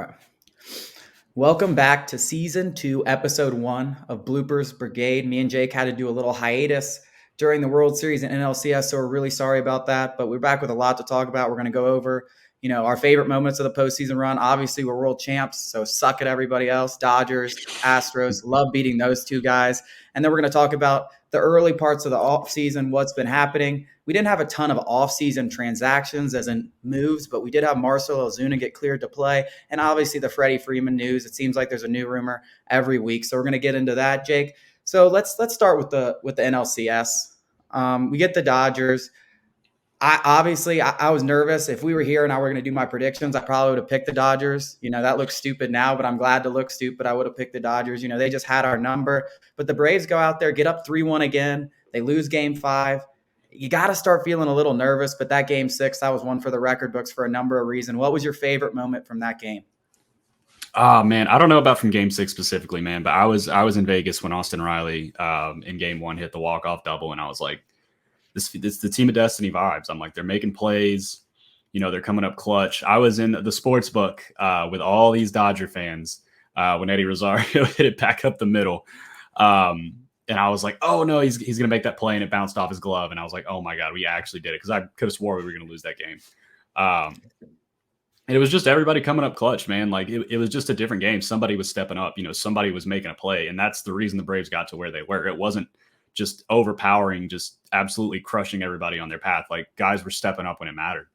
right. Welcome back to season 2, episode 1 of Bloopers Brigade. Me and Jake had to do a little hiatus during the World Series and NLCS, so we're really sorry about that. But we're back with a lot to talk about. We're going to go over, our favorite moments of the postseason run. Obviously, we're world champs, so suck at everybody else. Dodgers, Astros, love beating those two guys. And then we're going to talk about the early parts of the offseason, what's been happening. We didn't have a ton of offseason transactions as in moves, but we did have Marcell Ozuna get cleared to play. And obviously the Freddie Freeman news. It seems like there's a new rumor every week. So we're going to get into that, Jake. So let's start with the NLCS. We get the Dodgers. I was nervous. If we were here and I were going to do my predictions, I probably would have picked the Dodgers. That looks stupid now, but I'm glad to look stupid. I would have picked the Dodgers. They just had our number. But the Braves go out there, get up 3-1 again. They lose game 5. You got to start feeling a little nervous, but that game 6, that was one for the record books for a number of reasons. What was your favorite moment from that game? Oh, man, I don't know about from game 6 specifically, man, but I was in Vegas when Austin Riley in game 1 hit the walk-off double, and I was like, this the team of destiny vibes. I'm like, they're making plays. They're coming up clutch. I was in the sports book with all these Dodger fans when Eddie Rosario hit it back up the middle. And I was like, oh, no, he's going to make that play, and it bounced off his glove. And I was like, oh, my God, we actually did it, because I could have swore we were going to lose that game. And it was just everybody coming up clutch, man. Like, it was just a different game. Somebody was stepping up. Somebody was making a play, and that's the reason the Braves got to where they were. It wasn't just overpowering, just absolutely crushing everybody on their path. Like, guys were stepping up when it mattered.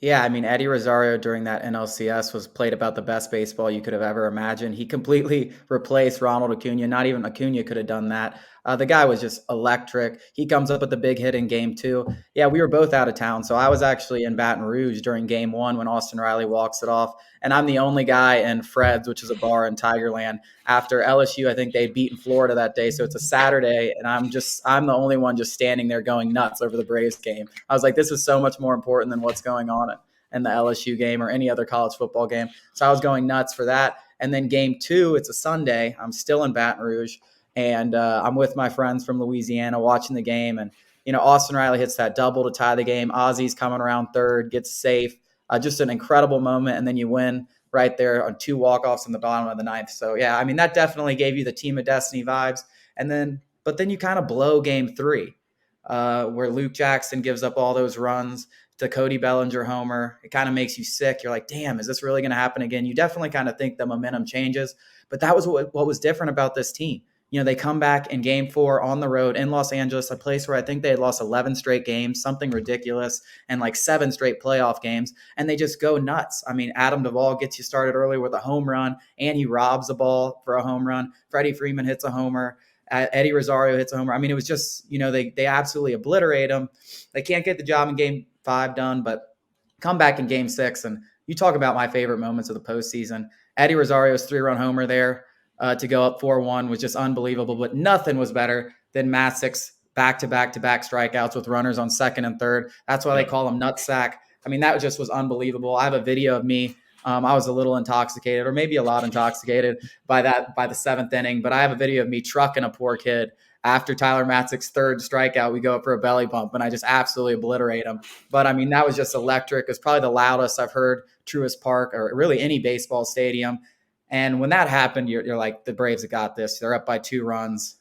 Yeah, I mean, Eddie Rosario during that NLCS was played about the best baseball you could have ever imagined. He completely replaced Ronald Acuna. Not even Acuna could have done that. The guy was just electric. He comes up with the big hit in game 2. Yeah, we were both out of town. So I was actually in Baton Rouge during game 1 when Austin Riley walks it off. And I'm the only guy in Fred's, which is a bar in Tigerland. After LSU, I think they'd beaten Florida that day. So it's a Saturday, and I'm the only one just standing there going nuts over the Braves game. I was like, this is so much more important than what's going on in the LSU game or any other college football game. So I was going nuts for that. And then game 2, it's a Sunday. I'm still in Baton Rouge, and I'm with my friends from Louisiana watching the game. And, Austin Riley hits that double to tie the game. Ozzy's coming around third, gets safe. Just an incredible moment. And then you win right there on 2 walk-offs in the bottom of the 9th. So, yeah, I mean, that definitely gave you the team of destiny vibes. But then you kind of blow game 3 where Luke Jackson gives up all those runs to Cody Bellinger homer. It kind of makes you sick. You're like, damn, is this really going to happen again? You definitely kind of think the momentum changes. But that was what was different about this team. They come back in game 4 on the road in Los Angeles, a place where I think they had lost 11 straight games, something ridiculous, and like 7 straight playoff games, and they just go nuts. I mean, Adam Duvall gets you started early with a home run, and he robs the ball for a home run. Freddie Freeman hits a homer. Eddie Rosario hits a homer. I mean, it was just, they absolutely obliterate them. They can't get the job in game 5 done, but come back in game 6, and you talk about my favorite moments of the postseason. Eddie Rosario's 3-run homer there to go up 4-1 was just unbelievable, but nothing was better than Matzek's back-to-back-to-back strikeouts with runners on second and third. That's why they call him Nutsack. I mean, that just was unbelievable. I have a video of me. I was a little intoxicated, or maybe a lot intoxicated by the 7th inning, but I have a video of me trucking a poor kid. After Tyler Matzek's 3rd strikeout, we go up for a belly bump, and I just absolutely obliterate him. But, I mean, that was just electric. It was probably the loudest I've heard Truist Park or really any baseball stadium. And when that happened, you're like, the Braves have got this. They're up by 2 runs.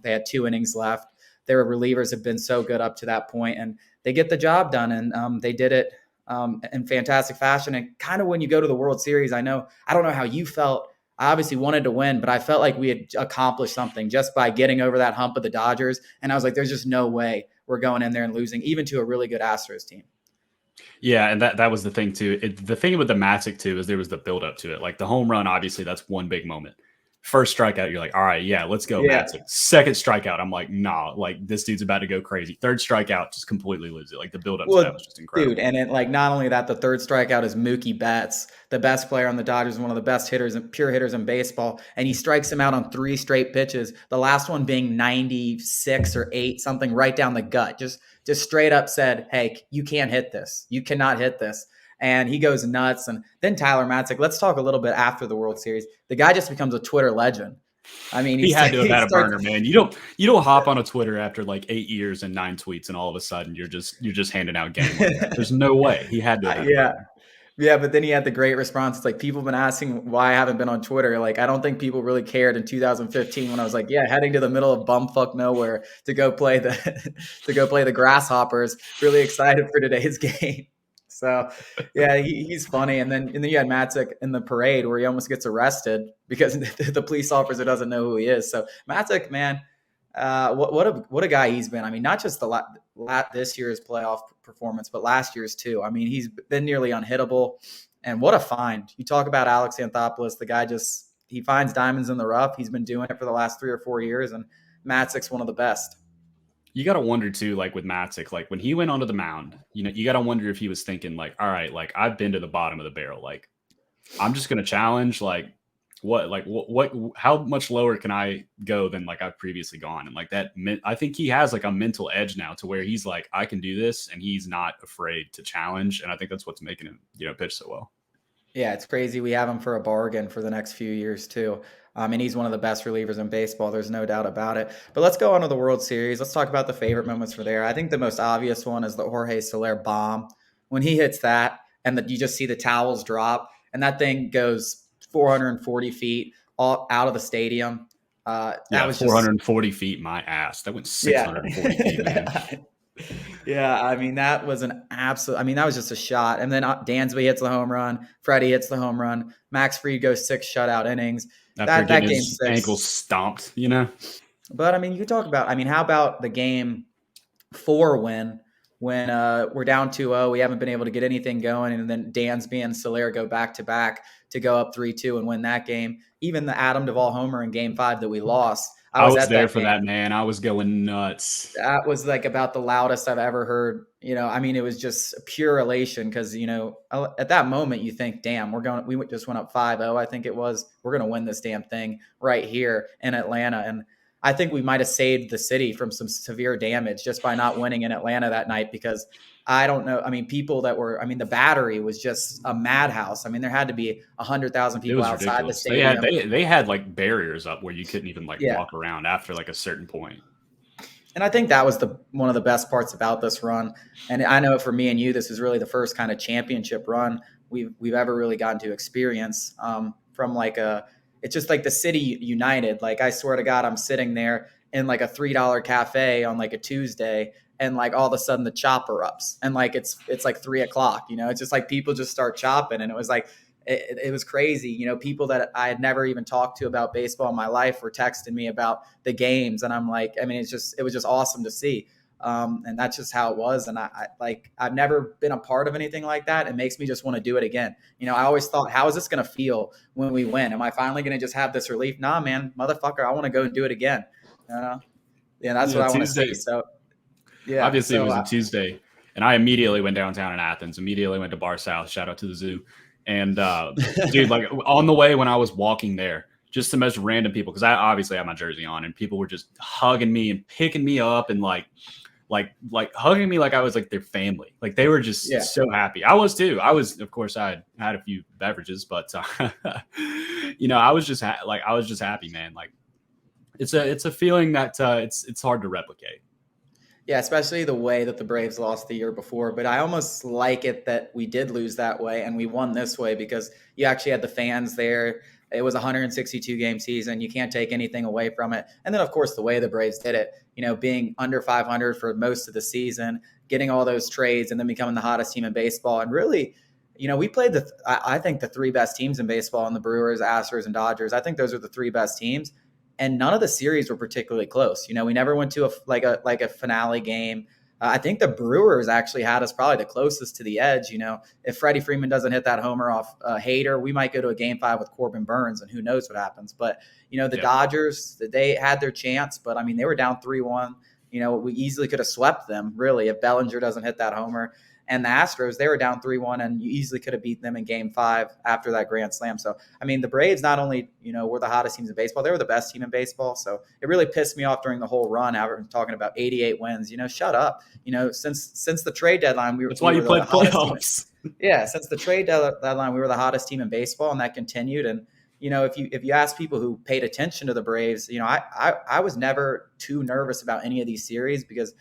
They had 2 innings left. Their relievers have been so good up to that point, and they get the job done. And they did it in fantastic fashion. And kind of when you go to the World Series, I don't know how you felt. I obviously wanted to win, but I felt like we had accomplished something just by getting over that hump of the Dodgers. And I was like, there's just no way we're going in there and losing, even to a really good Astros team. Yeah, and that was the thing, too. The thing with the Matzek, too, is there was the build-up to it. Like, the home run, obviously, that's one big moment. First strikeout, you're like, all right, yeah, let's go, Matzek. Second strikeout, I'm like, nah, like, this dude's about to go crazy. Third strikeout, just completely lose it. Like, the build-up to that was just incredible. Dude, and not only that, the 3rd strikeout is Mookie Betts, the best player on the Dodgers, one of the best hitters and pure hitters in baseball, and he strikes him out on 3 straight pitches, the last one being 96 or 8, something right down the gut. Just straight up said, hey, you can't hit this. You cannot hit this. And he goes nuts. And then Tyler Matzek, let's talk a little bit after the World Series. The guy just becomes a Twitter legend. I mean, he had to have had a burner, man. You don't hop on a Twitter after like 8 years and 9 tweets, and all of a sudden you're just handing out game. There's no way. He had to have had a burner. Yeah, but then he had the great response. It's like people have been asking why I haven't been on Twitter. Like, I don't think people really cared in 2015 when I was like, yeah, heading to the middle of bumfuck nowhere to go play the to go play the Grasshoppers. Really excited for today's game. So, yeah, he's funny. And then you had Matzek in the parade where he almost gets arrested because the police officer doesn't know who he is. So Matzek, man, what a guy he's been. I mean, not just this year's playoff performance, but last year's too. I mean, he's been nearly unhittable, and what a find! You talk about Alex Anthopoulos, the guy just he finds diamonds in the rough. He's been doing it for the last 3 or 4 years, and Matzek's one of the best. You got to wonder too, like with Matzik, like when he went onto the mound, you got to wonder if he was thinking like, all right, like I've been to the bottom of the barrel. Like I'm just going to challenge what, how much lower can I go than like I've previously gone? And like that, I think he has like a mental edge now to where he's like, I can do this. And he's not afraid to challenge. And I think that's what's making him, pitch so well. Yeah, it's crazy. We have him for a bargain for the next few years too. And he's one of the best relievers in baseball. There's no doubt about it. But let's go on to the World Series. Let's talk about the favorite moments for there. I think the most obvious one is the Jorge Soler bomb. When he hits that, and you just see the towels drop, and that thing goes 440 feet all out of the stadium. That Yeah, was 440 feet, my ass. That went 640 feet, man. Yeah, I mean, that was an absolute – I mean, that was just a shot. And then Dansby hits the home run. Freddie hits the home run. Max Fried goes 6 shutout innings. After That getting game his 6. ankles stomped, But, I mean, you could talk about – I mean, how about the game 4 when we're down 2-0, we haven't been able to get anything going, and then Dansby and Soler go back-to-back to go up 3-2 and win that game. Even the Adam Duvall homer in Game 5 that we lost, I I was was at there that for game. that, man. I was going nuts. That was like about the loudest I've ever heard. I mean, it was just pure elation because, at that moment you think, damn, we just went up 5-0. I think it was, we're going to win this damn thing right here in Atlanta. And I think we might've saved the city from some severe damage just by not winning in Atlanta that night, because I don't know. I mean, the Battery was just a madhouse. I mean, there had to be 100,000 It people was outside the ridiculous. They had stadium. they had like barriers up where you couldn't even like Yeah. walk around after like a certain point. And I think that was one of the best parts about this run. And I know for me and you, this is really the first kind of championship run we've ever really gotten to experience, from it's just like the city united. Like, I swear to God, I'm sitting there in like a $3 cafe on like a Tuesday, and like all of a sudden the chopper ups, and like it's like 3 o'clock. It's just like people just start chopping, and it was like it was crazy. People that I had never even talked to about baseball in my life were texting me about the games, and I'm like, I mean, it was just awesome to see. And that's just how it was. And I've never been a part of anything like that. It makes me just want to do it again. I always thought, how is this going to feel when we win? Am I finally going to just have this relief? Nah, man, motherfucker, I want to go and do it again. Yeah, that's what I want to see. So, yeah. Obviously, it So, was a Tuesday, and I immediately went downtown in Athens. Immediately went to Bar South. Shout out to the zoo. And dude, like on the way when I was walking there, just the most random people, because I obviously had my jersey on, and people were just hugging me and picking me up and like hugging me like I was like their family. Like they were just so happy. I was too. Of course, I had a few beverages, but I was just I was just happy, man. Like it's a feeling that it's hard to replicate. Yeah, especially the way that the Braves lost the year before. But I almost like it that we did lose that way and we won this way, because you actually had the fans there. It was a 162 game season. You can't take anything away from it. And then, of course, the way the Braves did it, being under 500 for most of the season, getting all those trades, and then becoming the hottest team in baseball. And really, we played I think the 3 best teams in baseball, in the Brewers, Astros, and Dodgers. I think those are the 3 best teams. And none of the series were particularly close. We never went to a finale game. I think the Brewers actually had us probably the closest to the edge. If Freddie Freeman doesn't hit that homer off Hader, we might go to a Game 5 with Corbin Burns, and who knows what happens. But the Dodgers, they had their chance, but I mean, they were down 3-1. We easily could have swept them, really, if Bellinger doesn't hit that homer. And the Astros, they were down 3-1, and you easily could have beat them in Game 5 after that grand slam. So, I mean, the Braves not only, were the hottest teams in baseball, they were the best team in baseball. So it really pissed me off during the whole run. We're talking about 88 wins. Shut up. Since the trade deadline, That's why you played playoffs. Yeah, since the trade deadline, we were the hottest team in baseball, and that continued. And if you ask people who paid attention to the Braves, I was never too nervous about any of these series, because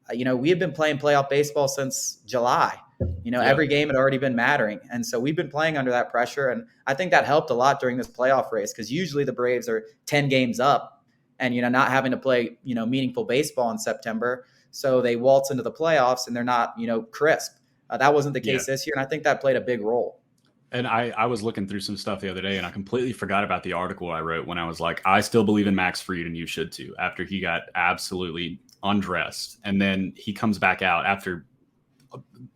we had been playing playoff baseball since July. Yeah, Every game had already been mattering. And so we've been playing under that pressure. And I think that helped a lot during this playoff race because usually the Braves are 10 games up and, not having to play, meaningful baseball in September. So they waltz into the playoffs and they're not, crisp. That wasn't the yeah. case this year. And I think that played a big role. And I was looking through some stuff the other day, and I completely forgot about the article I wrote when I was like, I still believe in Max Fried, and you should too. After he got absolutely undressed, and then he comes back out after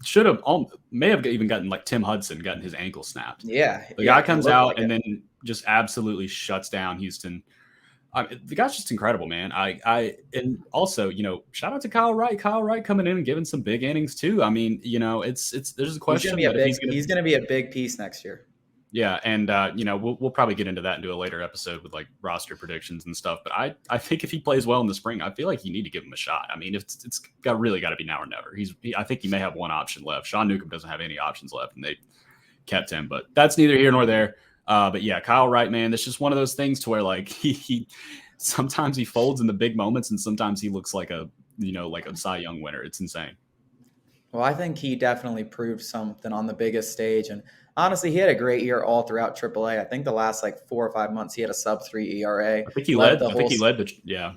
should have may have even gotten like Tim Hudson gotten his ankle snapped. Yeah. The Yeah. guy It comes looked out like and it. then just absolutely shuts down Houston. The guy's just incredible, man. And also, shout out to Kyle Wright. Kyle Wright coming in and giving some big innings too. I mean, it's there's a He's going to question be a that if big, he's going to he's going to be a big piece next year. yeah, and we'll probably get into that and do a later episode with like roster predictions and stuff. But I think if he plays well in the spring, I feel like you need to give him a shot. I mean, it's really got to be now or never. I think he may have one option left. Sean Newcomb doesn't have any options left, and they kept him. But that's neither here nor there. But yeah, Kyle Wright, man, that's just one of those things to where like he sometimes he folds in the big moments, and sometimes he looks like a Cy Young winner. It's insane. Well, I think he definitely proved something on the biggest stage. And honestly, he had a great year all throughout AAA. I think the last like 4 or 5 months, he had a sub-3 ERA, I think he led led. the I think whole he led the yeah.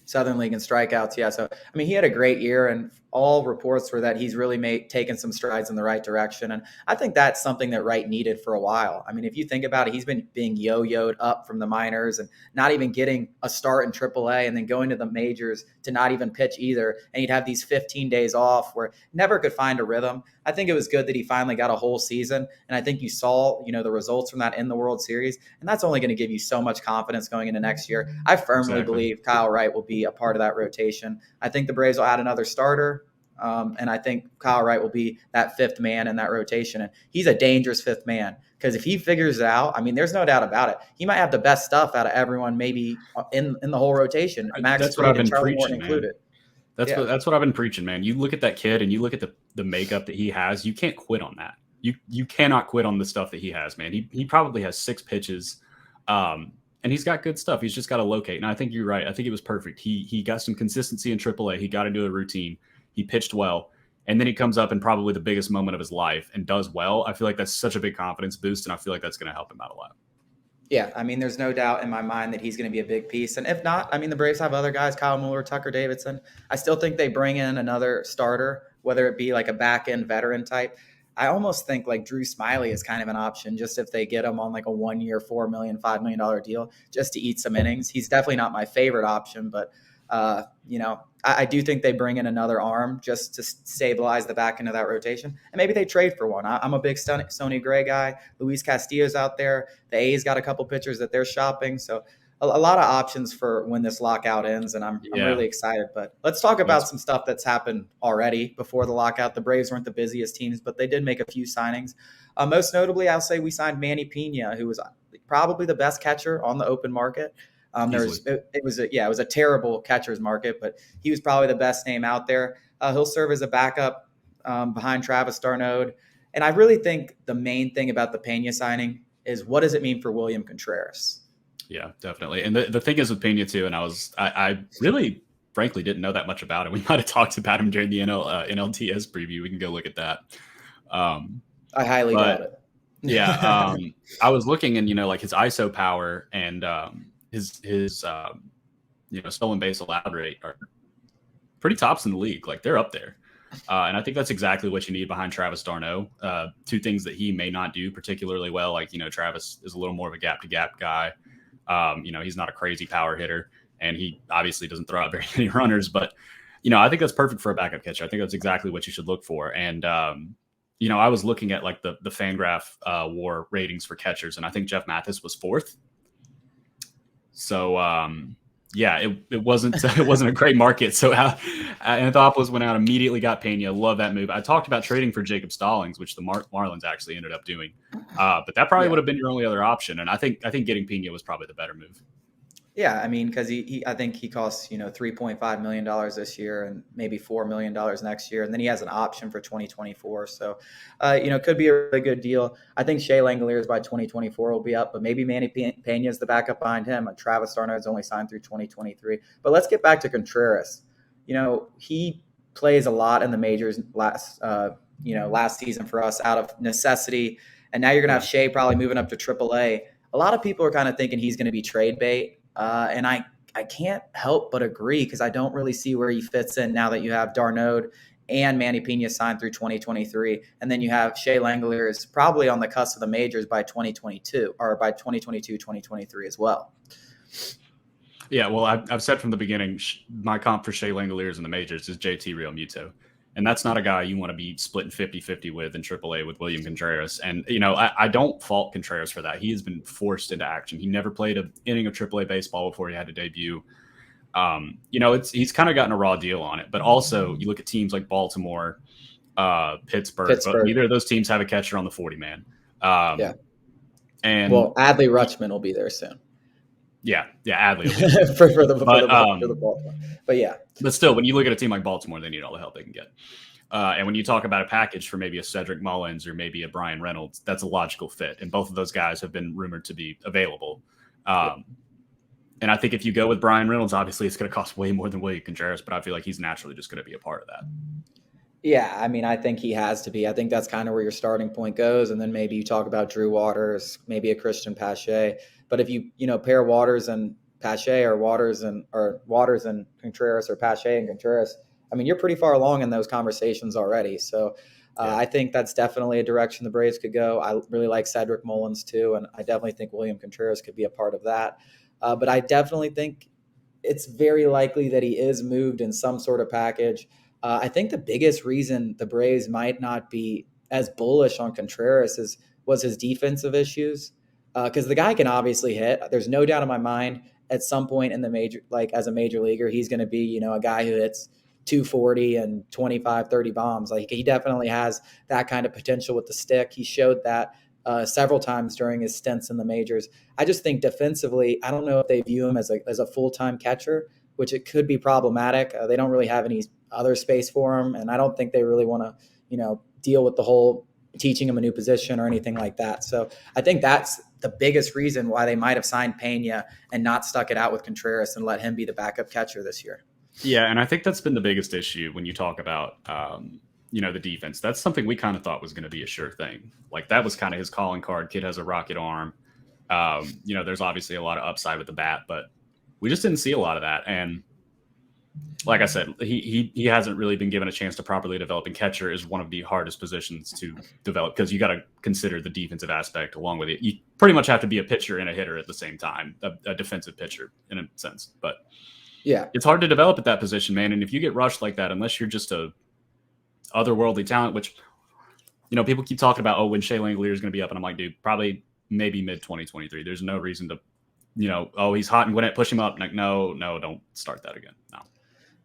Southern League in strikeouts. Yeah. So, I mean, he had a great year, and all reports were that he's really taken some strides in the right direction. And I think that's something that Wright needed for a while. I mean, if you think about it, he's been being yo-yoed up from the minors and not even getting a start in AAA and then going to the majors to not even pitch either. And he'd have these 15 days off where never could find a rhythm. I think it was good that he finally got a whole season. And I think you saw, the results from that in the World Series. And that's only going to give you so much confidence going into next year. I firmly Exactly. believe Kyle Wright will be a part of that rotation. I think the Braves will add another starter. And I think Kyle Wright will be that fifth man in that rotation. And he's a dangerous fifth man because if he figures it out, I mean, there's no doubt about it. He might have the best stuff out of everyone, maybe in the whole rotation, Max That's what I've Fried and been Charlie Morton preaching, man. included. That's Yeah. what I've been preaching, man. You look at that kid and you look at the makeup that he has. You can't quit on that. You cannot quit on the stuff that he has, man. He probably has 6 pitches, and he's got good stuff. He's just got to locate. And I think you're right. I think it was perfect. He got some consistency in AAA. He got into a routine. He pitched well, and then he comes up in probably the biggest moment of his life and does well. I feel like that's such a big confidence boost, and I feel like that's going to help him out a lot. Yeah, I mean, there's no doubt in my mind that he's going to be a big piece. And if not, I mean, the Braves have other guys, Kyle Mueller, Tucker Davidson. I still think they bring in another starter, whether it be like a back end veteran type. I almost think like Drew Smiley is kind of an option just if they get him on like a 1 year, $4 million, $5 million deal just to eat some innings. He's definitely not my favorite option, but I do think they bring in another arm just to stabilize the back end of that rotation. And maybe they trade for one. I'm a big Sonny Gray guy. Luis Castillo's out there. The A's got a couple pitchers that they're shopping. So a lot of options for when this lockout ends, and I'm Yeah, really excited. But let's talk about that's some stuff that's happened already before the lockout. The Braves weren't the busiest teams, but they did make a few signings. Most notably, I'll say we signed Manny Pena, who was probably the best catcher on the open market. easily. It was a terrible catcher's market, but he was probably the best name out there. He'll serve as a backup behind Travis d'Arnaud. And I really think the main thing about the Pena signing is what does it mean for William Contreras? Yeah, definitely. And the thing is with Pena too, and I really frankly didn't know that much about him. We might have talked about him during the NLTS preview. We can go look at that. I highly doubt it. Yeah, I was looking and like his ISO power and his stolen base allowed rate are pretty tops in the league. Like they're up there. And I think that's exactly what you need behind Travis d'Arnaud. Two things that he may not do particularly well. Like, Travis is a little more of a gap to gap guy. He's not a crazy power hitter, and he obviously doesn't throw out very many runners. But, I think that's perfect for a backup catcher. I think that's exactly what you should look for. And, I was looking at like the Fangraph WAR ratings for catchers, and I think Jeff Mathis was 4th. So, it wasn't a great market. So Anthopoulos went out, immediately got Pena. Love that move. I talked about trading for Jacob Stallings, which the Marlins actually ended up doing. But that probably would have been your only other option. And I think getting Pena was probably the better move. Yeah, I mean, because I think he costs $3.5 million this year and maybe $4 million next year, and then he has an option for 2024. So, could be a really good deal. I think Shea Langoliers by 2024 will be up, but maybe Manny Pena is the backup behind him. Travis d'Arnaud's only signed through 2023. But let's get back to Contreras. He plays a lot in the majors last season for us out of necessity. And now you're going to have Shea probably moving up to AAA. A lot of people are kind of thinking he's going to be trade bait. And I can't help but agree because I don't really see where he fits in now that you have d'Arnaud and Manny Pena signed through 2023. And then you have Shea Langeliers probably on the cusp of the majors by 2022 or by 2022, 2023 as well. Yeah, well, I've said from the beginning, my comp for Shea Langeliers in the majors is JT Realmuto. And that's not a guy you want to be splitting 50-50 with in AAA with William Contreras. And, I don't fault Contreras for that. He has been forced into action. He never played an inning of AAA baseball before he had to debut. He's kind of gotten a raw deal on it. But also, you look at teams like Baltimore, Pittsburgh. But neither of those teams have a catcher on the 40-man. Yeah. And Adley Rutschman will be there soon. Yeah, Adley for the Baltimore. But yeah. But still, when you look at a team like Baltimore, they need all the help they can get. And when you talk about a package for maybe a Cedric Mullins or maybe a Brian Reynolds, that's a logical fit. And both of those guys have been rumored to be available. And I think if you go with Brian Reynolds, obviously it's going to cost way more than William Contreras, but I feel like he's naturally just going to be a part of that. Yeah, I mean, I think he has to be. I think that's kind of where your starting point goes. And then maybe you talk about Drew Waters, maybe a Christian Pache. But if you pair Waters and Pache or Waters and Contreras or Pache and Contreras, I mean, you're pretty far along in those conversations already. So I think that's definitely a direction the Braves could go. I really like Cedric Mullins too, and I definitely think William Contreras could be a part of that. But I definitely think it's very likely that he is moved in some sort of package. I think the biggest reason the Braves might not be as bullish on Contreras was his defensive issues. Because the guy can obviously hit. There's no doubt in my mind at some point in the major, like as a major leaguer, he's going to be, a guy who hits 240 and 25, 30 bombs. Like he definitely has that kind of potential with the stick. He showed that several times during his stints in the majors. I just think defensively, I don't know if they view him as a full-time catcher, which it could be problematic. They don't really have any other space for him. And I don't think they really want to, deal with the whole teaching him a new position or anything like that. So I think that's the biggest reason why they might have signed Pena and not stuck it out with Contreras and let him be the backup catcher this year. Yeah, and I think that's been the biggest issue when you talk about, the defense. That's something we kind of thought was going to be a sure thing. Like that was kind of his calling card. Kid has a rocket arm. There's obviously a lot of upside with the bat, but we just didn't see a lot of that. And like I said, he hasn't really been given a chance to properly develop, and catcher is one of the hardest positions to develop because you got to consider the defensive aspect along with it. You pretty much have to be a pitcher and a hitter at the same time, a defensive pitcher in a sense. But yeah, it's hard to develop at that position, man. And if you get rushed like that, unless you're just a otherworldly talent, which people keep talking about, when Shea Langeliers is going to be up, and I'm like, dude, probably maybe mid 2023. There's no reason to, he's hot and Gwinnett, push him up. Like, no, don't start that again. No.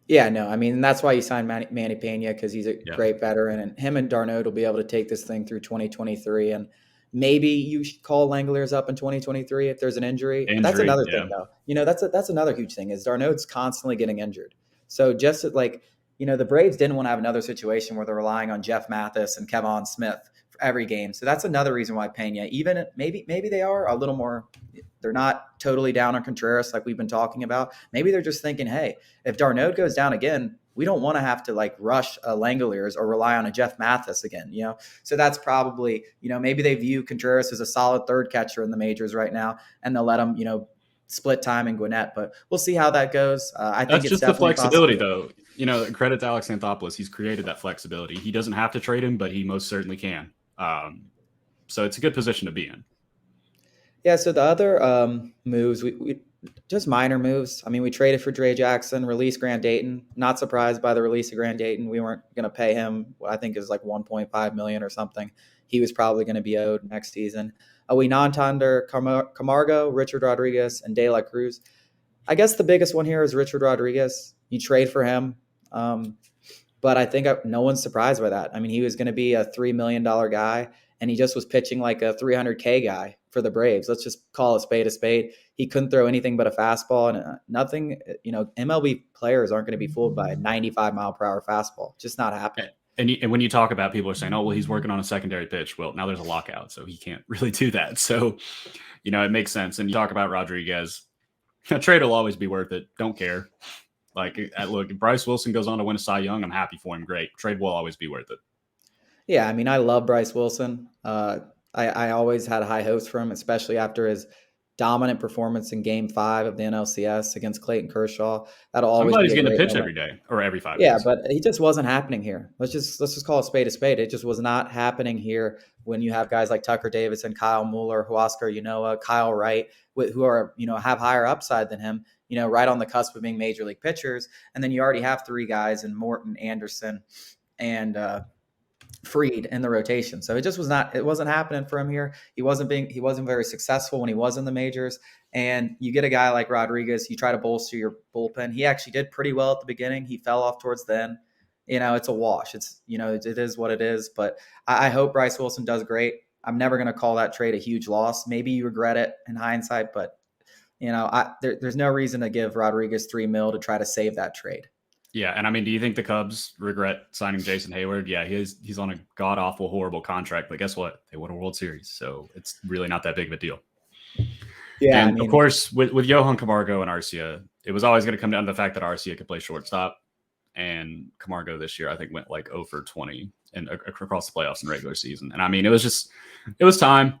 Yeah, no, I mean, that's why you signed Manny Pena, because he's a great veteran, and him and d'Arnaud will be able to take this thing through 2023. And maybe you should call Langeliers up in 2023 if there's an injury. That's another thing, though. That's another huge thing is d'Arnaud's constantly getting injured. So just like, the Braves didn't want to have another situation where they're relying on Jeff Mathis and Kevon Smith for every game. So that's another reason why Pena, even maybe they are a little more, they're not totally down on Contreras like we've been talking about. Maybe they're just thinking, hey, if d'Arnaud goes down again, we don't want to have to rush Langeliers or rely on a Jeff Mathis again, So that's probably, maybe they view Contreras as a solid third catcher in the majors right now, and they'll let him, split time in Gwinnett. But we'll see how that goes. I think that's just the flexibility, though. Credit to Alex Anthopoulos. He's created that flexibility. He doesn't have to trade him, but he most certainly can. So it's a good position to be in. Yeah, so the other moves, we just minor moves. I mean, we traded for Dre Jackson, released Grant Dayton. Not surprised by the release of Grant Dayton. We weren't going to pay him, what I think is like $1.5 million or something. He was probably going to be owed next season. We non-tendered Camargo, Richard Rodriguez, and De La Cruz. I guess the biggest one here is Richard Rodriguez. You trade for him. But I think no one's surprised by that. I mean, he was going to be a $3 million guy, and he just was pitching like a $300K guy for the Braves. Let's just call a spade a spade. He couldn't throw anything but a fastball, and nothing, MLB players aren't going to be fooled by a 95-mile-per-hour fastball. Just not happening. And when you talk about, people are saying, oh, well, he's working on a secondary pitch. Well, now there's a lockout, so he can't really do that. So, it makes sense. And you talk about Rodriguez, a trade will always be worth it. Don't care. Look, if Bryce Wilson goes on to win a Cy Young, I'm happy for him. Great. Trade will always be worth it. Yeah, I mean, I love Bryce Wilson. I always had high hopes for him, especially after his dominant performance in Game 5 of the NLCS against Clayton Kershaw. That'll I'm always glad be he's a getting to great pitch moment. every day or every 5 days. Yeah, but he just wasn't happening here. Let's just call a spade a spade. It just was not happening here when you have guys like Tucker Davidson, Kyle Mueller, Huascar Ynoa, Kyle Wright, who are have higher upside than him. Right on the cusp of being major league pitchers, and then you already have three guys in Morton, Anderson, and Freed in the rotation. So it wasn't happening for him here. He wasn't very successful when he was in the majors. And you get a guy like Rodriguez, you try to bolster your bullpen. He actually did pretty well at the beginning. He fell off towards the end. It's a wash. It is what it is. But I hope Bryce Wilson does great. I'm never going to call that trade a huge loss. Maybe you regret it in hindsight, but there's no reason to give Rodriguez $3 million to try to save that trade. Yeah, and I mean, do you think the Cubs regret signing Jason Hayward? Yeah, he's on a god awful, horrible contract, but guess what? They won a World Series, so it's really not that big of a deal. Yeah, I And of mean, course, with Johan Camargo and Arcia, it was always going to come down to the fact that Arcia could play shortstop, and Camargo this year I think went like 0 for 20 and across the playoffs and regular season. And I mean, it was time.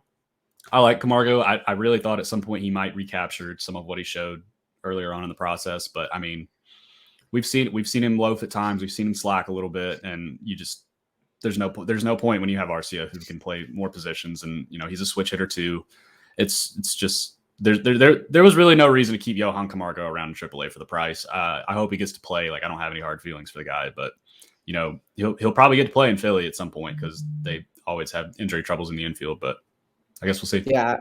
I like Camargo. I really thought at some point he might recapture some of what he showed earlier on in the process, but I mean, we've seen him loaf at times. We've seen him slack a little bit, and there's no point when you have Arcia who can play more positions, and he's a switch hitter too. It's just there was really no reason to keep Johan Camargo around in AAA for the price. I hope he gets to play. Like, I don't have any hard feelings for the guy, but he'll probably get to play in Philly at some point because they always have injury troubles in the infield. But I guess we'll see. yeah,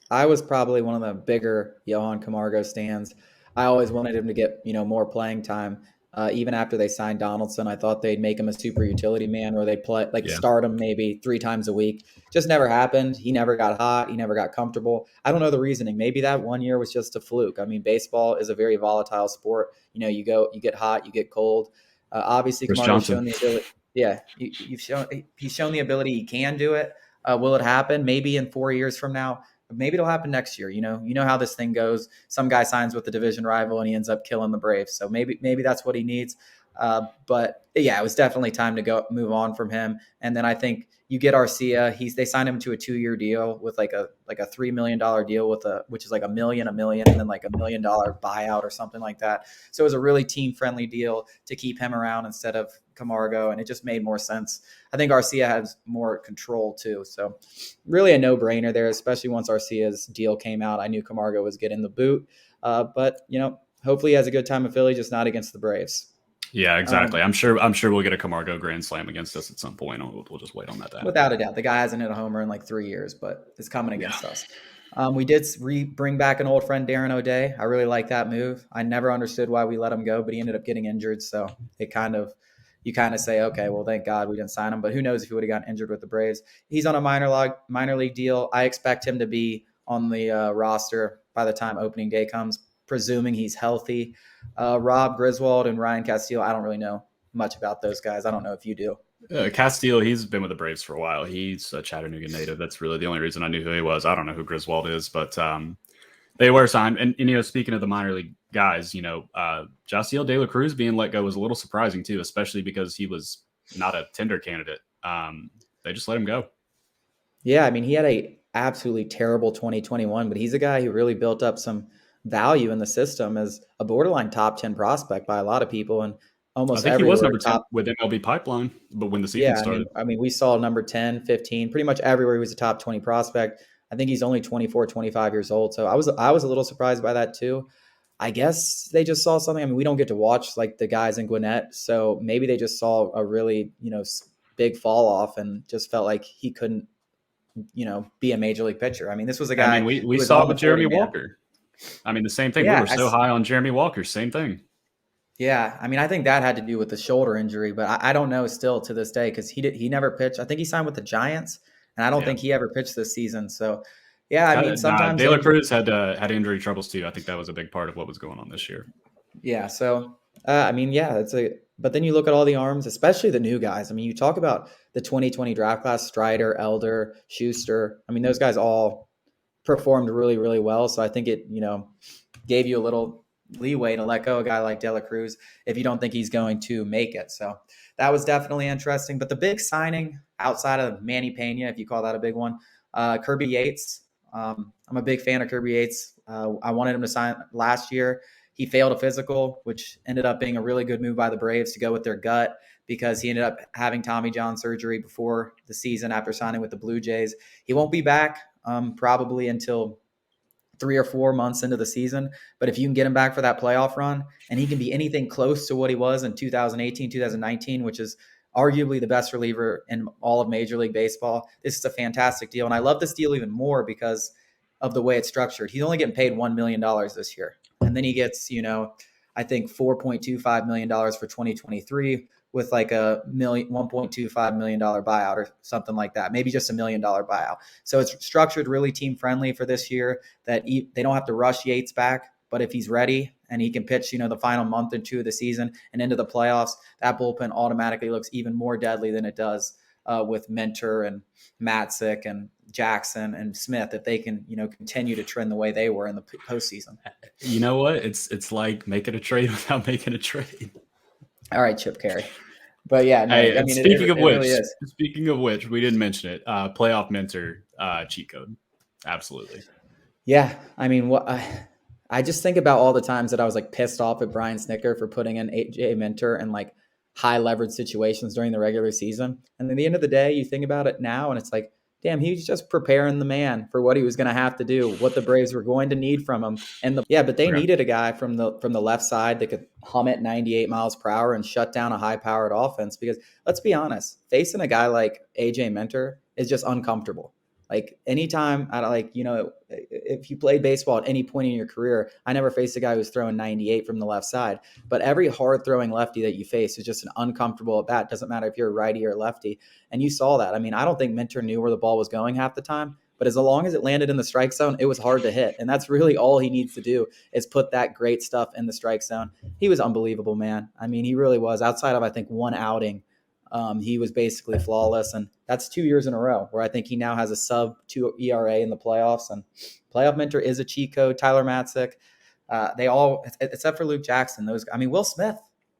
I was probably one of the bigger Johan Camargo stands. I always wanted him to get more playing time. Even after they signed Donaldson, I thought they'd make him a super utility man, where they play like Yeah, start him maybe 3 times a week. Just never happened. He never got hot. He never got comfortable. I don't know the reasoning. Maybe that one year was just a fluke. I mean, baseball is a very volatile sport. You get hot, you get cold. Obviously, Chris Camargo's Johnson. shown the ability. Yeah, he's shown the ability. He can do it. Will it happen? Maybe in 4 years from now. Maybe it'll happen next year. You know how this thing goes. Some guy signs with the division rival and he ends up killing the Braves. So maybe that's what he needs. But yeah, it was definitely time to move on from him. And then I think you get Arcia. They signed him to a 2-year deal with like a $3 million deal which is like a million, and then like $1 million buyout or something like that. So it was a really team friendly deal to keep him around instead of Camargo, and it just made more sense. I think Arcia has more control too. So really a no brainer there, especially once Arcia's deal came out. I knew Camargo was getting the boot, but hopefully he has a good time in Philly, just not against the Braves. Yeah, exactly. I'm sure we'll get a Camargo grand slam against us at some point. We'll just wait on that to happen. Without a doubt, the guy hasn't hit a homer in like 3 years, but it's coming against us. We did bring back an old friend, Darren O'Day. I really like that move. I never understood why we let him go, but he ended up getting injured. So you kind of say, okay, well, thank God we didn't sign him. But who knows if he would have gotten injured with the Braves. He's on a minor league deal. I expect him to be on the roster by the time opening day comes, presuming he's healthy. Rob Griswold and Ryan Castillo, I don't really know much about those guys. I don't know if you do. Castillo, he's been with the Braves for a while. He's a Chattanooga native. That's really the only reason I knew who he was. I don't know who Griswold is, but they were signed. And speaking of the minor league guys, Jaciel De La Cruz being let go was a little surprising too, especially because he was not a tender candidate. They just let him go. Yeah, I mean, he had a absolutely terrible 2021, but he's a guy who really built up some value in the system as a borderline top 10 prospect by a lot of people, and I almost think he was everywhere number 10 top. with MLB Pipeline, but when the season Yeah, started. I mean, we saw number 10, 15, pretty much everywhere he was a top 20 prospect. I think he's only 24, 25 years old. So I was a little surprised by that too. I guess they just saw something. I mean, we don't get to watch like the guys in Gwinnett, so maybe they just saw a really, big fall off and just felt like he couldn't, be a major league pitcher. I mean, this was a I guy mean, we who was saw on it the with Jeremy 40 man. Walker. I mean, the same thing. We Yeah, were so high on Jeremy Walker. Same thing. yeah. I mean, I think that had to do with the shoulder injury, but I don't know still to this day because he never pitched. I think he signed with the Giants, and I don't Yeah. think he ever pitched this season. So, yeah, I mean, Nah, sometimes De La Cruz had injury troubles too. I think that was a big part of what was going on this year. yeah. So, I mean, yeah, but then you look at all the arms, especially the new guys. I mean, you talk about the 2020 draft class: Strider, Elder, Schuster. I mean, those guys all performed really, really well. So I think it, gave you a little, leeway to let go a guy like De La Cruz if you don't think he's going to make it. So that was definitely interesting. But the big signing outside of Manny Pena, if you call that a big one, Kirby Yates. I'm a big fan of Kirby Yates. I wanted him to sign last year. He failed a physical, which ended up being a really good move by the Braves to go with their gut because he ended up having Tommy John surgery before the season after signing with the Blue Jays. He won't be back probably until 3 or 4 months into the season. But if you can get him back for that playoff run and he can be anything close to what he was in 2018, 2019, which is arguably the best reliever in all of Major League Baseball, this is a fantastic deal. And I love this deal even more because of the way it's structured. He's only getting paid $1 million this year. And then he gets, I think $4.25 million for 2023 with like a $1.25 million buyout or something like that. Maybe just $1 million buyout. So it's structured really team friendly for this year that they don't have to rush Yates back. But if he's ready and he can pitch, the final month or two of the season and into the playoffs, that bullpen automatically looks even more deadly than it does with Minter and Matzik and Jackson and Smith if they can, continue to trend the way they were in the postseason. You know what? It's like making a trade without making a trade. All right, Chip Carey. But yeah, no, Hey, I mean, speaking of which, really is. speaking of which, we didn't mention it. Playoff Mentor cheat code, absolutely. Yeah, I mean, I just think about all the times that I was like pissed off at Brian Snicker for putting in AJ Minter in like high leverage situations during the regular season. And at the end of the day, you think about it now, and it's like, damn, he was just preparing the man for what he was going to have to do, what the Braves were going to need from him. But they needed a guy from the left side that could hum at 98 miles per hour and shut down a high-powered offense. Because let's be honest, facing a guy like AJ Minter is just uncomfortable. Like anytime, if you played baseball at any point in your career, I never faced a guy who's throwing 98 from the left side. But every hard throwing lefty that you face is just an uncomfortable at bat. Doesn't matter if you're a righty or a lefty. And you saw that. I mean, I don't think Minter knew where the ball was going half the time. But as long as it landed in the strike zone, it was hard to hit. And that's really all he needs to do is put that great stuff in the strike zone. He was unbelievable, man. I mean, he really was. Outside of, I think, one outing, he was basically flawless, and that's 2 years in a row where I think he now has a sub-2 ERA in the playoffs. And playoff Mentor is a cheat code. Tyler Matzik, they all, except for Luke Jackson, Will Smith.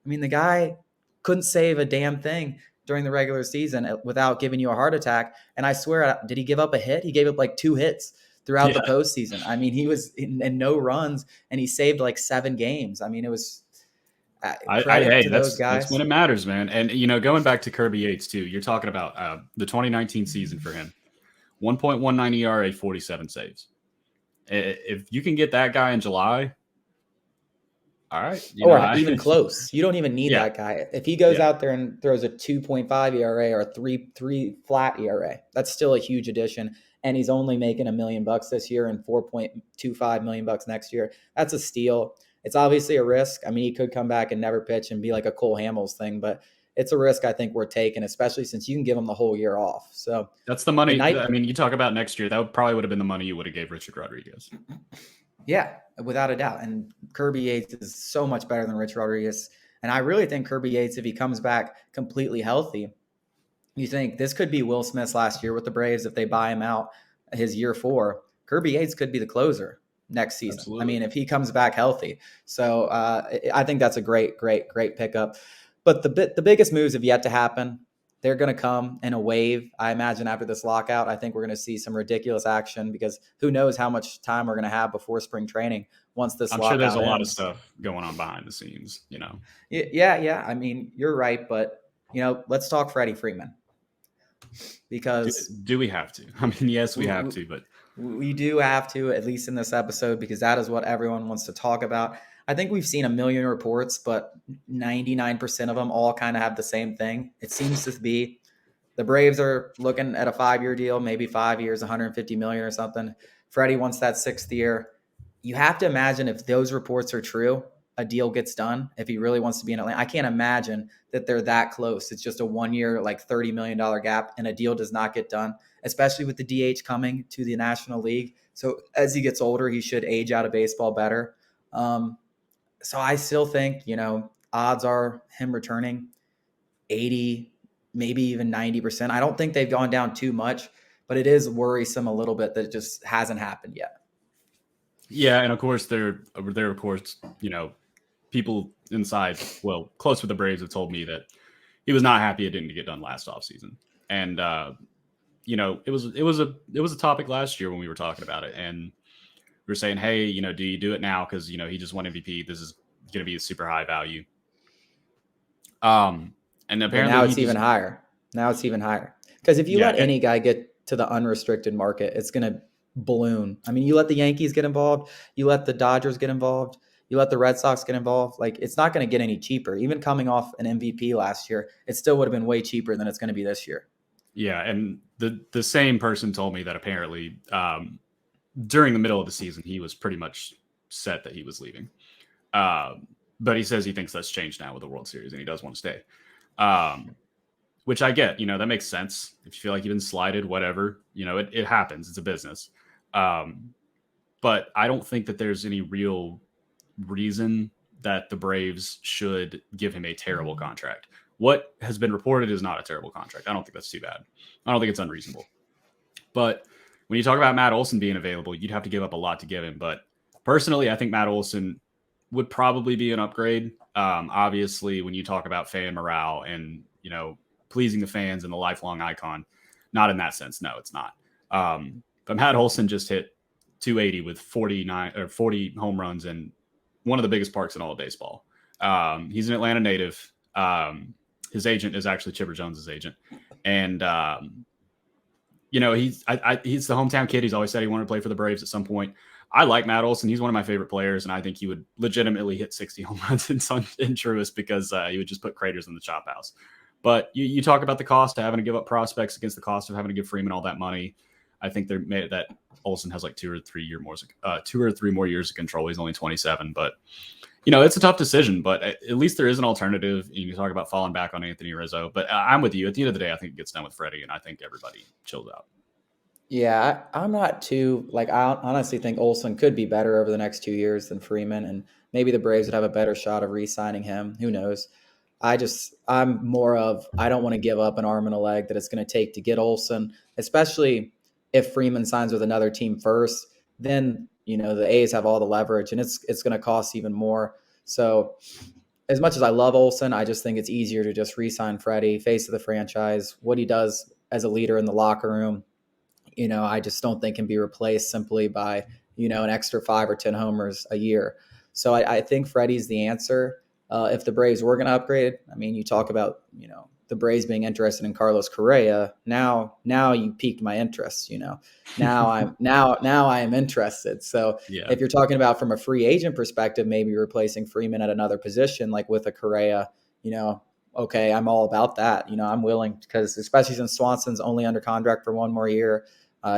I mean, the guy couldn't save a damn thing during the regular season without giving you a heart attack. And I swear, did he give up a hit? He gave up like 2 hits throughout the postseason. I mean, he was in no runs, and he saved like 7 games. I mean, it was. Hey, that's when it matters, man. And going back to Kirby Yates too, you're talking about the 2019 season for him, 1.19 ERA, 47 saves. If you can get that guy in July, all right, even close. You don't even need that guy. If he goes out there and throws a 2.5 ERA or 3 flat ERA, that's still a huge addition. And he's only making $1 million this year and $4.25 million next year. That's a steal. It's obviously a risk. I mean, he could come back and never pitch and be like a Cole Hamels thing, but it's a risk I think we're taking, especially since you can give him the whole year off. So that's the money. I mean, you talk about next year, that probably would have been the money you would have gave Richard Rodriguez. Yeah, without a doubt. And Kirby Yates is so much better than Rich Rodriguez. And I really think Kirby Yates, if he comes back completely healthy, you think this could be Will Smith's last year with the Braves if they buy him out his year 4. Kirby Yates could be the closer next season. Absolutely. I mean, if he comes back healthy. So I think that's a great pickup. But the biggest moves have yet to happen. They're going to come in a wave. I imagine after this lockout, I think we're going to see some ridiculous action because who knows how much time we're going to have before spring training once this lockout ends. I'm sure there's a lot of stuff going on behind the scenes, Yeah. I mean, you're right. But, let's talk Freddie Freeman. Because do we have to? I mean, yes, we have to, but we do have to, at least in this episode, because that is what everyone wants to talk about. I think we've seen a million reports, but 99% of them all kind of have the same thing. It seems to be the Braves are looking at a 5-year deal, maybe 5 years, 150 million or something. Freddie wants that 6th year. You have to imagine if those reports are true, a deal gets done. If he really wants to be in Atlanta, I can't imagine that they're that close. It's just a 1 year, like $30 million gap, and a deal does not get done, especially with the DH coming to the National League. So as he gets older, he should age out of baseball better. So I still think, odds are him returning 80, maybe even 90%. I don't think they've gone down too much, but it is worrisome a little bit that it just hasn't happened yet. Yeah, and of course there of course, people inside, well, close with the Braves have told me that he was not happy it didn't get done last offseason. And it was a topic last year when we were talking about it, and we were saying, hey, do you do it now because he just won MVP? This is going to be a super high value. And Well, apparently now he it's even just higher. Now it's even higher because if you yeah let any guy get to the unrestricted market, it's going to balloon. I mean, you let the Yankees get involved, you let the Dodgers get involved, you let the Red Sox get involved. Like, it's not going to get any cheaper. Even coming off an MVP last year, it still would have been way cheaper than it's going to be this year. yeah, and the same person told me that apparently during the middle of the season he was pretty much set that he was leaving. But he says he thinks that's changed now with the World Series and he does want to stay. Which I get, that makes sense. If you feel like you've been slighted, whatever, it happens. It's a business. But I don't think that there's any real reason that the Braves should give him a terrible contract. What has been reported is not a terrible contract. I don't think that's too bad. I don't think it's unreasonable. But when you talk about Matt Olson being available, you'd have to give up a lot to give him. But personally, I think Matt Olson would probably be an upgrade. Obviously, when you talk about fan morale and, pleasing the fans and the lifelong icon, not in that sense. No, it's not. But Matt Olson just hit 280 with 40 home runs in one of the biggest parks in all of baseball. He's an Atlanta native. His agent is actually Chipper Jones's agent. And, he's the hometown kid. He's always said he wanted to play for the Braves at some point. I like Matt Olson. He's one of my favorite players, and I think he would legitimately hit 60 home runs in Truist because he would just put craters in the chop house. But you talk about the cost of having to give up prospects against the cost of having to give Freeman all that money. I think that Olson has like 2 or 3 more years of control. He's only 27, but it's a tough decision. But at least there is an alternative. You talk about falling back on Anthony Rizzo, but I'm with you. At the end of the day, I think it gets done with Freddie, and I think everybody chills out. Yeah, I'm not too I honestly think Olson could be better over the next 2 years than Freeman, and maybe the Braves would have a better shot of re-signing him. Who knows? I'm more of I don't want to give up an arm and a leg that it's going to take to get Olson, especially if Freeman signs with another team first. Then the A's have all the leverage, and it's going to cost even more. So as much as I love Olson, I just think it's easier to just re-sign Freddie, face of the franchise. What he does as a leader in the locker room, I just don't think can be replaced simply by an extra 5 or 10 homers a year. So I think Freddie's the answer. If the Braves were going to upgrade, I mean, you talk about, the Braves being interested in Carlos Correa. Now you piqued my interest, now I am interested. So Yeah. if you're talking about from a free agent perspective, maybe replacing Freeman at another position, like with a Correa, okay, I'm all about that. I'm willing because especially since Swanson's only under contract for 1 more year,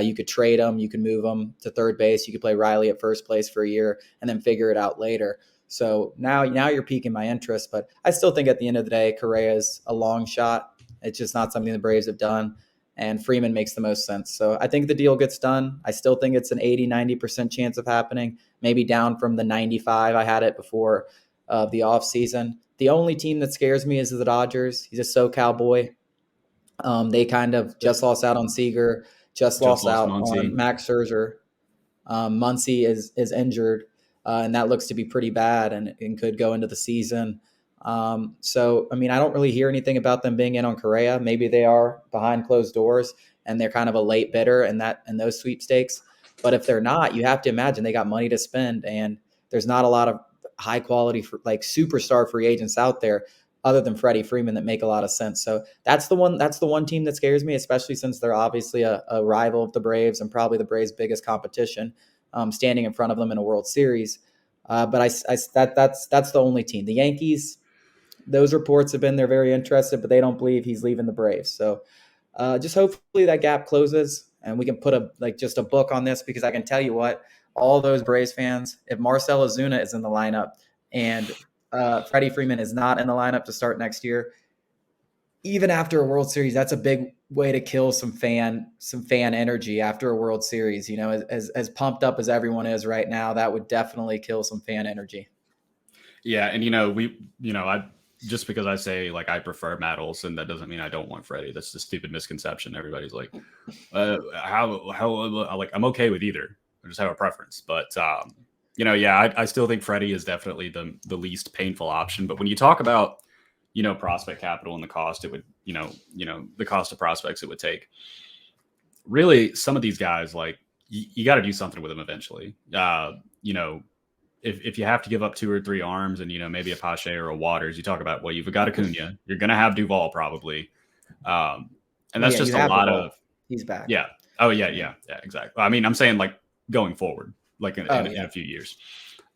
you could trade him, you could move him to third base, you could play Riley at first place for a year and then figure it out later. So now you're piquing my interest, but I still think at the end of the day, Correa is a long shot. It's just not something the Braves have done, and Freeman makes the most sense. So I think the deal gets done. I still think it's an 80-90% chance of happening, maybe down from the 95 I had it before the offseason. The only team that scares me is the Dodgers. He's a SoCal boy. They kind of just lost out on Seager, just lost lost out Muncy. on Max Scherzer. Muncy is injured, and that looks to be pretty bad and could go into the season. So, I mean, I don't really hear anything about them being in on Correa. Maybe they are behind closed doors and they're kind of a late bidder in those sweepstakes. But if they're not, you have to imagine they got money to spend, and there's not a lot of high quality superstar free agents out there other than Freddie Freeman that make a lot of sense. So that's the one team that scares me, especially since they're obviously a rival of the Braves and probably the Braves' biggest competition, standing in front of them in a World Series. But that's the only team. The Yankees, those reports have been they're very interested, but they don't believe he's leaving the Braves. So just hopefully that gap closes and we can put just a book on this, because I can tell you what, all those Braves fans, if Marcell Ozuna is in the lineup and Freddie Freeman is not in the lineup to start next year, even after a World Series, that's a big way to kill some fan energy after a World Series. As pumped up as everyone is right now, that would definitely kill some fan energy. Yeah, and I just because I say I prefer Matt Olson, that doesn't mean I don't want Freddie. That's the stupid misconception. Everybody's how I'm okay with either. I just have a preference, but Yeah, I still think Freddie is definitely the least painful option. But when you talk about, prospect capital and the cost it would, the cost of prospects it would take, really, some of these guys, like, you got to do something with them eventually. If you have to give up 2 or 3 arms and, maybe a Pache or a Waters, you talk about, well, you've got Acuna, you're going to have Duvall probably. Um, and Well, that's yeah, you just a have lot of, Duvall. He's back. yeah. Oh, yeah, Yeah. yeah, exactly. I mean, I'm saying like going forward, like Oh, in yeah. a few years.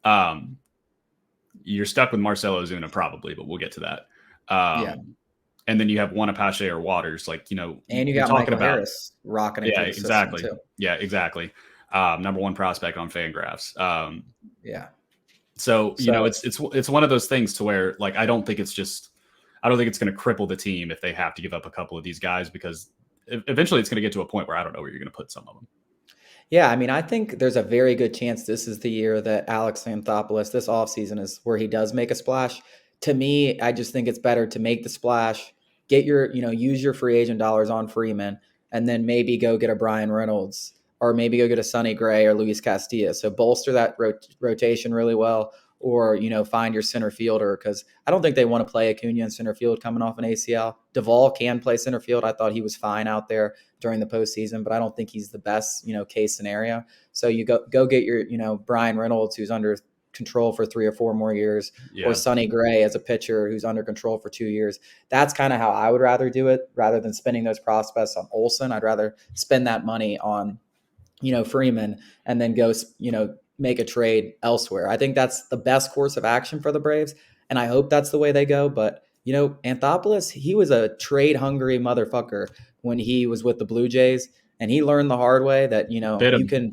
Um, you're stuck with Marcell Ozuna probably, but we'll get to that. Yeah. And then you have one Apache or Waters, like, And you you're got talking Michael about, Harris rocking it yeah, through the system exactly. too. Yeah, exactly. Number one prospect on Fangraphs. Yeah. So, So it's one of those things to where, like, I don't think it's going to cripple the team if they have to give up a couple of these guys, because eventually it's going to get to a point where I don't know where you're going to put some of them. yeah, I mean, I think there's a very good chance this is the year that Alex Anthopoulos, this offseason, is where he does make a splash. To me, I just think it's better to make the splash, get your, use your free agent dollars on Freeman, and then maybe go get a Brian Reynolds or maybe go get a Sonny Gray or Luis Castillo. So bolster that rotation really well, or, find your center fielder, because I don't think they want to play Acuna in center field coming off an ACL. Duvall can play center field. I thought he was fine out there during the postseason, but I don't think he's the best, case scenario. So you go get your, Brian Reynolds, who's under control for 3 or 4 more years, or Yeah. Sonny Gray as a pitcher who's under control for 2 years. That's kind of how I would rather do it, rather than spending those prospects on Olson. I'd rather spend that money on, Freeman, and then go, make a trade elsewhere. I think that's the best course of action for the Braves, and I hope that's the way they go. But Anthopoulos, he was a trade hungry motherfucker when he was with the Blue Jays, and he learned the hard way that Bit you him. can.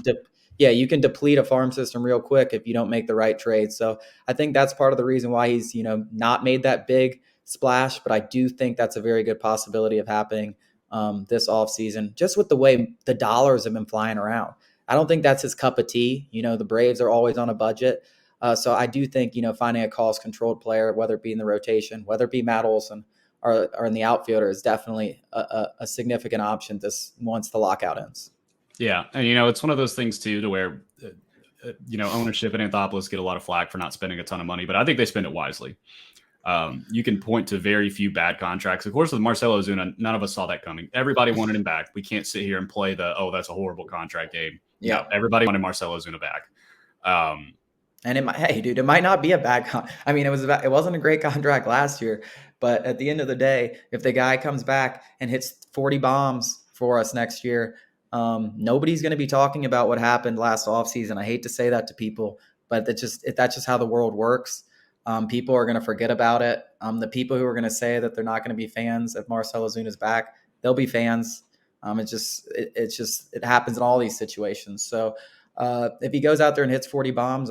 You can deplete a farm system real quick if you don't make the right trade. So I think that's part of the reason why he's not made that big splash. But I do think that's a very good possibility of happening this offseason, just with the way the dollars have been flying around. I don't think that's his cup of tea. The Braves are always on a budget. So I do think, finding a cost controlled player, whether it be in the rotation, whether it be Matt Olson or in the outfielder, is definitely a significant option once the lockout ends. Yeah. And, it's one of those things too, to where, ownership and Anthopoulos get a lot of flack for not spending a ton of money, but I think they spend it wisely. You can point to very few bad contracts. Of course, with Marcell Ozuna, none of us saw that coming. Everybody wanted him back. We can't sit here and play that's a horrible contract game. Yeah. No, everybody wanted Marcell Ozuna back. And hey, dude, it might not be a bad I mean, it wasn't a great contract last year, but at the end of the day, if the guy comes back and hits 40 bombs for us next year, nobody's going to be talking about what happened last offseason. I hate to say that to people, but that's just how the world works. People are going to forget about it. The people who are going to say that they're not going to be fans if Marcell Ozuna's back, they'll be fans. It happens in all these situations. So if he goes out there and hits 40 bombs,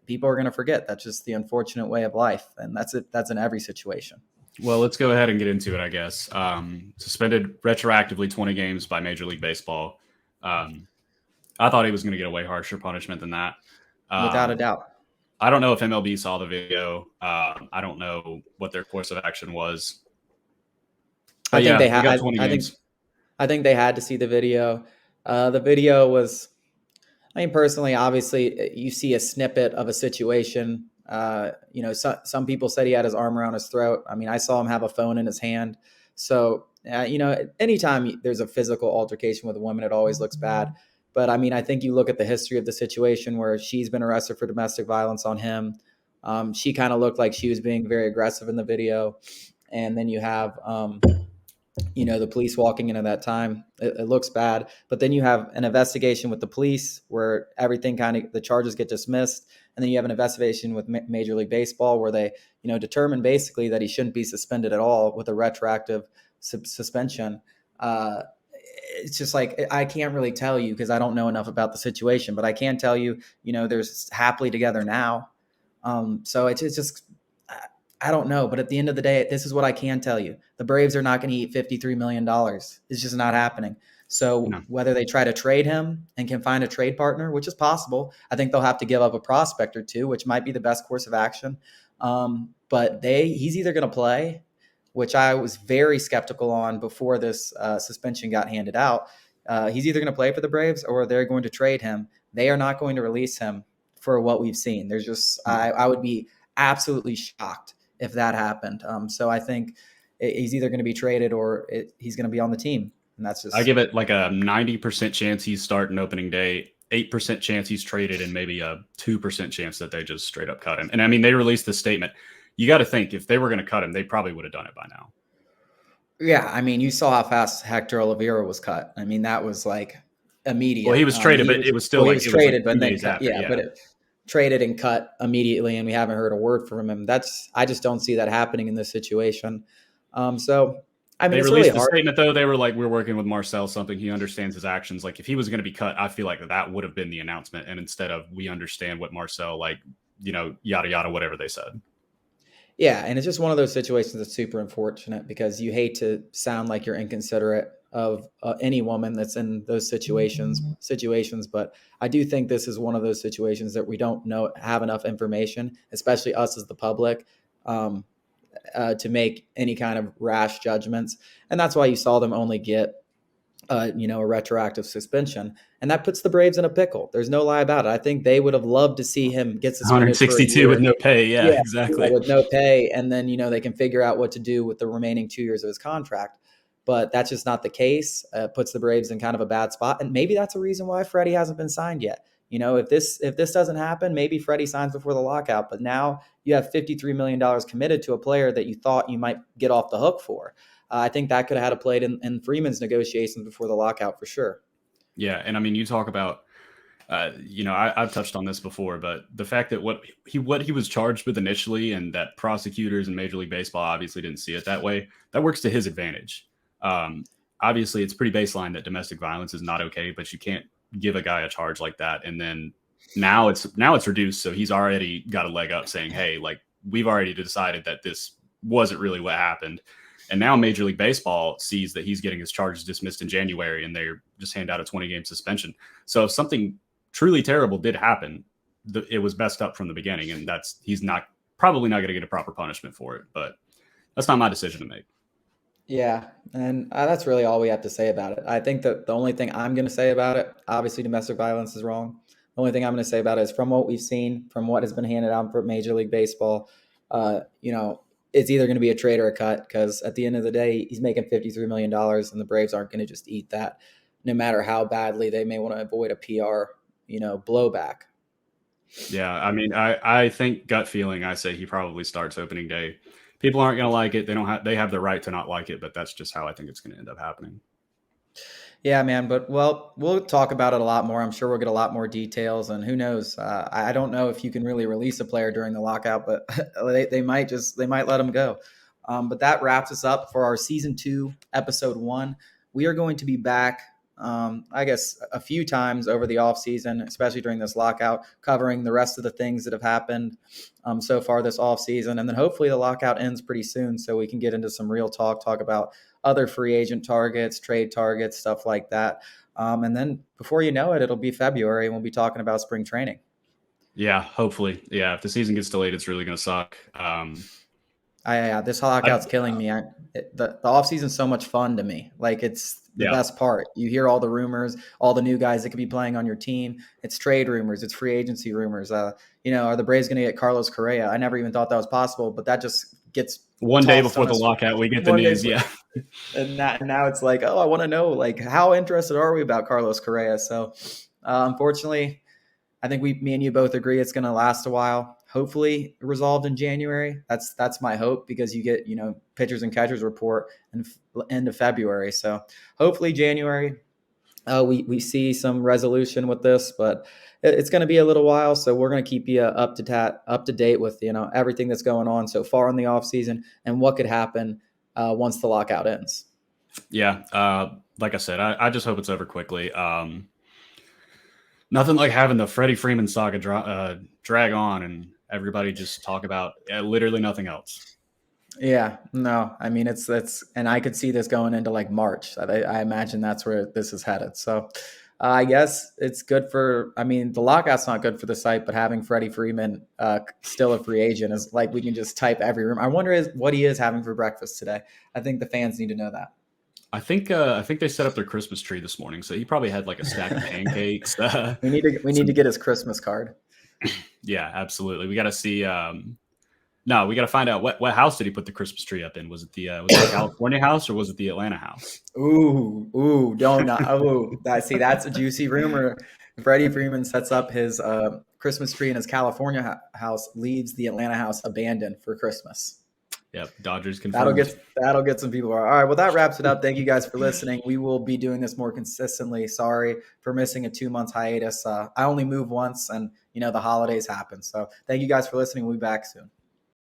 people are going to forget. That's just the unfortunate way of life, and that's it. That's in every situation. Well, let's go ahead and get into it, I guess. Suspended retroactively 20 games by Major League Baseball. I thought he was going to get a way harsher punishment than that. Without a doubt. I don't know if MLB saw the video. I don't know what their course of action was. But I think they got had. 20 games. I think they had to see the video. The video was. I mean, personally, obviously, you see a snippet of a situation. Some people said he had his arm around his throat. I mean, I saw him have a phone in his hand. So, anytime there's a physical altercation with a woman, it always looks bad. But I mean, I think you look at the history of the situation where she's been arrested for domestic violence on him. She kind of looked like she was being very aggressive in the video. And then you have, the police walking in at that time. It looks bad. But then you have an investigation with the police where everything the charges get dismissed. And then you have an investigation with Major League Baseball where they, determine basically that he shouldn't be suspended at all with a retroactive suspension. It's just like, I can't really tell you because I don't know enough about the situation, but I can tell you, they're happily together now. So it's just, I don't know. But at the end of the day, this is what I can tell you. The Braves are not going to eat $53 million. It's just not happening. So whether they try to trade him and can find a trade partner, which is possible, I think they'll have to give up a prospect or two, which might be the best course of action. But he's either going to play, which I was very skeptical on before this suspension got handed out. He's either going to play for the Braves or they're going to trade him. They are not going to release him for what we've seen. There's just I would be absolutely shocked if that happened. So I think he's either going to be traded or he's going to be on the team, and that's I just give it like a 90% chance he's starting opening day, 8% chance he's traded, and maybe a 2% chance that they just straight up cut him. And I mean, they released the statement. You got to think if they were going to cut him, they probably would have done it by now. yeah. I mean, you saw how fast Hector Oliveira was cut. I mean, that was like Well, he immediate. was traded, but it was still He like was it was like traded, but 2 then days cut. after. Yeah, but Yeah. it traded and cut immediately, and we haven't heard a word from him. I just don't see that happening in this situation. So I mean, They it's really released the hard. statement though. They were like, "We're working with Marcell. Something he understands his actions. Like if he was going to be cut, I feel like that would have been the announcement. And instead of we understand what Marcell like, yada yada, whatever they said." Yeah, and it's just one of those situations that's super unfortunate because you hate to sound like you're inconsiderate of any woman that's in those situations. But I do think this is one of those situations that we don't have enough information, especially us as the public, um, to make any kind of rash judgments, and that's why you saw them only get a retroactive suspension, and that puts the Braves in a pickle. There's no lie about it. I think they would have loved to see him get suspended for a 162 with year. no pay. Yeah, Yeah, exactly. with no pay, and then they can figure out what to do with the remaining 2 years of his contract. But that's just not the case. Puts the Braves in kind of a bad spot, and maybe that's a reason why Freddie hasn't been signed yet. If this doesn't happen, maybe Freddie signs before the lockout. But now you have $53 million committed to a player that you thought you might get off the hook for. I think that could have had a play in Freeman's negotiations before the lockout for sure. Yeah, and I mean, you talk about, I've touched on this before, but the fact that what he was charged with initially, and that prosecutors in Major League Baseball obviously didn't see it that way, that works to his advantage. Um, Obviously, it's pretty baseline that domestic violence is not okay, but you can't give a guy a charge like that, and then now it's reduced, so he's already got a leg up, saying, "Hey, like we've already decided that this wasn't really what happened." And now Major League Baseball sees that he's getting his charges dismissed in January, and they just hand out a 20-game suspension. So if something truly terrible did happen, it was messed up from the beginning, and he's probably not going to get a proper punishment for it. But that's not my decision to make. Yeah, and that's really all we have to say about it. I think that the only thing I'm going to say about it, obviously, domestic violence is wrong. The only thing I'm going to say about it is from what we've seen, from what has been handed out for Major League Baseball, it's either going to be a trade or a cut because at the end of the day, he's making $53 million, and the Braves aren't going to just eat that, no matter how badly they may want to avoid a PR, blowback. Yeah, I mean, I think gut feeling, I say he probably starts opening day. People aren't going to like it. They have the right to not like it, but that's just how I think it's going to end up happening. Yeah, man. But we'll talk about it a lot more. I'm sure we'll get a lot more details, and who knows? I don't know if you can really release a player during the lockout, but they might let him go. But that wraps us up for our season 2, episode 1. We are going to be back, I guess, a few times over the off season, especially during this lockout, covering the rest of the things that have happened so far this off season, and then hopefully the lockout ends pretty soon, so we can get into some real talk about other free agent targets, trade targets, stuff like that. And then before you know it, it'll be February and we'll be talking about spring training. Yeah, hopefully. Yeah, if the season gets delayed, it's really going to suck. This lockout's killing me. The off season's so much fun to me. Like it's the best part. You hear all the rumors, all the new guys that could be playing on your team. It's trade rumors. It's free agency rumors. Are the Braves going to get Carlos Correa? I never even thought that was possible, but that just gets one day before the lockout, we get the news. Yeah. And now it's like, oh, I want to know, like, how interested are we about Carlos Correa? So, unfortunately, I think me and you both agree it's going to last a while. Hopefully, resolved in January. That's my hope because you get pitchers and catchers report in end of February. So, hopefully, January we see some resolution with this, but it's going to be a little while. So we're going to keep you up to date with everything that's going on so far in the off season and what could happen once the lockout ends. Yeah, like I said, I just hope it's over quickly. Nothing like having the Freddie Freeman saga drag on and everybody just talk about literally nothing else. Yeah, no, I mean it's and I could see this going into like March. I imagine that's where this is headed. So I guess it's good for. I mean, the lockout's not good for the site, but having Freddie Freeman still a free agent is like we can just type every room. I wonder what he is having for breakfast today. I think the fans need to know that. I think they set up their Christmas tree this morning, so he probably had like a stack of pancakes. We need to get his Christmas card. Yeah, absolutely. We got to see. No, we got to find out what house did he put the Christmas tree up in? Was it the California house or was it the Atlanta house? Don't not. That's a juicy rumor. Freddie Freeman sets up his Christmas tree in his California house, leaves the Atlanta house abandoned for Christmas. Yep, Dodgers That'll confirmed. get some people. All right, well that wraps it up. Thank you guys for listening. We will be doing this more consistently. Sorry for missing a 2 month hiatus. I only move once, and the holidays happen. So thank you guys for listening. We'll be back soon.